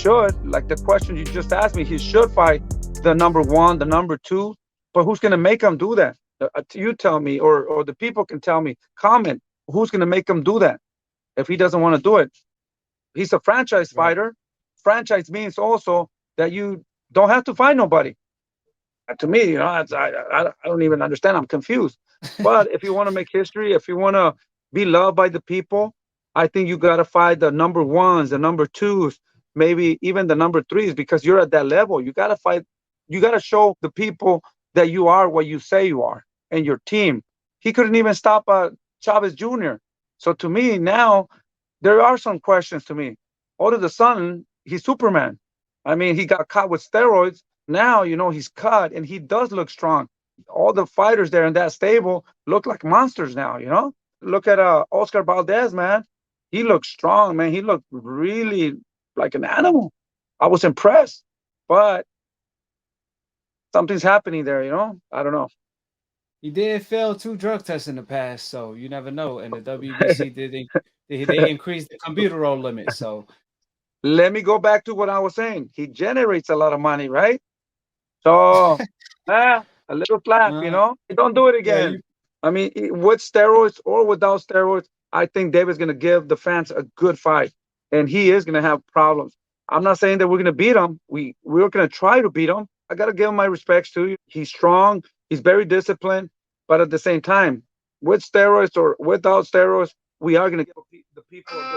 should, like the question you just asked me, he should fight the number one, the number two. But who's going to make him do that? You tell me, or the people can tell me, comment, who's going to make him do that if he doesn't want to do it? He's a franchise fighter. Franchise means also that you don't have to fight nobody. To me, I don't even understand. I'm confused. But if you want to make history, if you want to be loved by the people, I think you got to fight the number ones, the number twos, maybe even the number threes, because you're at that level. You got to fight. You got to show the people that you are what you say you are, and your team. He couldn't even stop Chavez Jr. So to me now, there are some questions to me. All of a sudden, he's Superman. I mean, he got caught with steroids. Now, he's cut, and he does look strong. All the fighters there in that stable look like monsters now. Look at Oscar Valdez, man. He looked strong, man. He looked really like an animal. I was impressed. But something's happening there, I don't know. He did fail 2 drug tests in the past, so you never know. And the WBC they increased the computer roll limit. So let me go back to what I was saying. He generates a lot of money, right? So a little flap, Don't do it again. I mean, with steroids or without steroids, I think David's going to give the fans a good fight, and he is going to have problems. I'm not saying that we're going to beat him. We're going to try to beat him. I got to give him my respects too. He's strong. He's very disciplined. But at the same time, with steroids or without steroids, we are going to give the people a good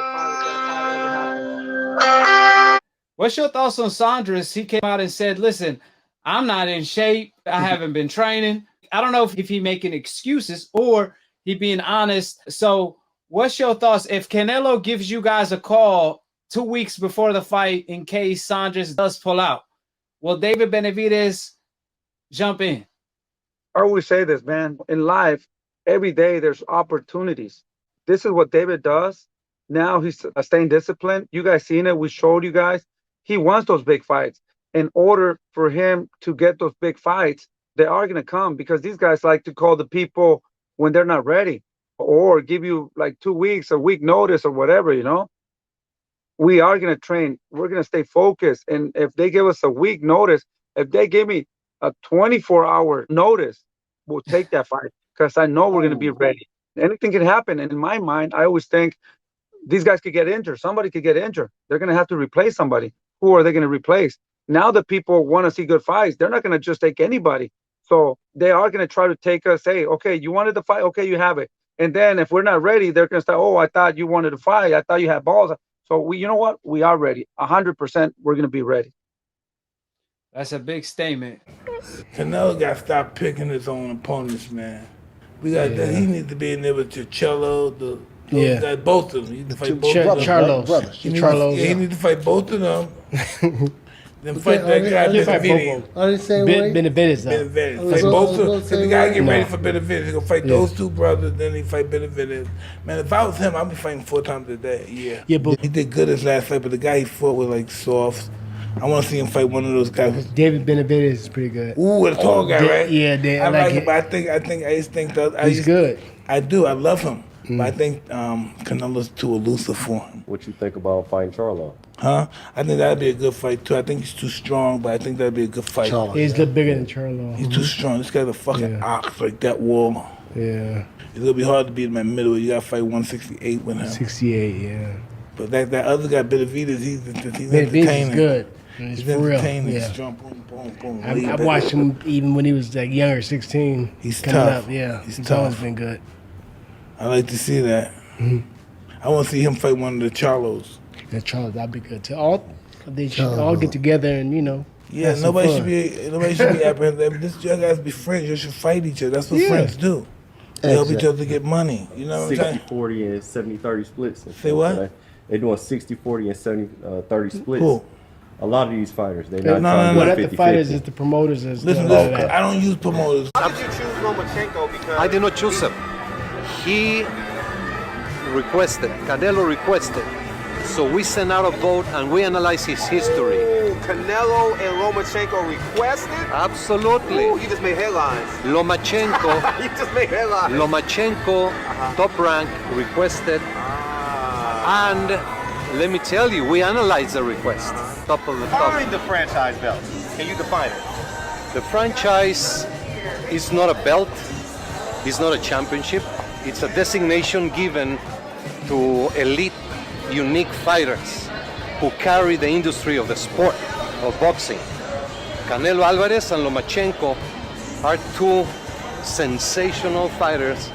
fight. What's your thoughts on Saunders? He came out and said, listen, I'm not in shape. I haven't been training. I don't know if he making excuses or he being honest. So what's your thoughts? If Canelo gives you guys a call 2 weeks before the fight in case Saunders does pull out, will David Benavidez jump in? I always say this, man. In life, every day there's opportunities. This is what David does. Now he's staying disciplined. You guys seen it. We showed you guys. He wants those big fights. In order for him to get those big fights, they are going to come because these guys like to call the people when they're not ready or give you like 2 weeks, a week notice or whatever, We are going to train. We're going to stay focused. And if they give us a week notice, if they give me a 24-hour notice, we'll take that fight because I know we're going to be ready. Anything can happen. And in my mind, I always think these guys could get injured. Somebody could get injured. They're going to have to replace somebody. Who are they going to replace? Now that people want to see good fights, they're not going to just take anybody. So they are going to try to take us, say, okay, you wanted the fight? Okay, you have it. And then if we're not ready, they're going to say, oh, I thought you wanted to fight. I thought you had balls. So you know what? We are ready. 100% we're going to be ready. That's a big statement. Canelo got to stop picking his own opponents, man. He needs to be in there with Cello, both of them. He needs to fight both of them. Charlos. He needs to fight both of them. Then fight that guy Benavidez. Are they saying Benevidez. Fight both of them. The guy get ready for Benevidez. He's gonna fight those two brothers, then he fight Benevidez. Man, if I was him, I'd be fighting 4 times a day. Yeah, but he did good his last fight, but the guy he fought with like soft. I want to see him fight one of those guys. David Benevidez is pretty good. Ooh, the tall guy, right? Yeah, I like him, but I just think that he's good. I do. I love him. But I think Canelo's too elusive for him. What you think about fighting Charlo? Huh? I think that'd be a good fight too. I think he's too strong, but I think that'd be a good fight. He's a bit bigger than Charlo. He's too strong. This guy's a fucking ox, like that wall. Yeah. It's gonna be hard to beat him in the middle. You gotta fight 168 with him. 68, yeah. But that other guy, Benavidez, he's entertaining. He's good. He's for entertaining. Real. Yeah. Strong, boom, boom, boom. I watched him even when he was like younger, 16. He's tough. Up. Yeah, he's tough. always been good. I like to see that. I want to see him fight one of the Charlos. The Charlos, that'd be good too. They should all get together and Yeah, nobody should be apprehensive. This you guys be friends. You should fight each other. That's what friends do. They help each other to get money. You know what I'm saying? 60-40 and 70-30 splits. Say what? They're doing 60-40 and 70-30 splits. Who? A lot of these fighters, they're No, not no, What no. at the fighters is the promoters is Listen, I don't use promoters. How did you choose Lomachenko? Because I did not choose him. He requested, Canelo requested. So we sent out a vote and we analyzed his history. Ooh, Canelo and Lomachenko requested? Absolutely. Ooh, you just made headlines. Lomachenko, You just made headlines. Lomachenko, top rank, requested. And Let me tell you, we analyzed the request. Top of the top. Define the franchise belt. Can you define it? The franchise is not a belt, it's not a championship, it's a designation given to elite, unique fighters who carry the industry of the sport of boxing. Canelo Alvarez and Lomachenko are two sensational fighters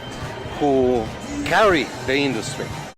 who carry the industry.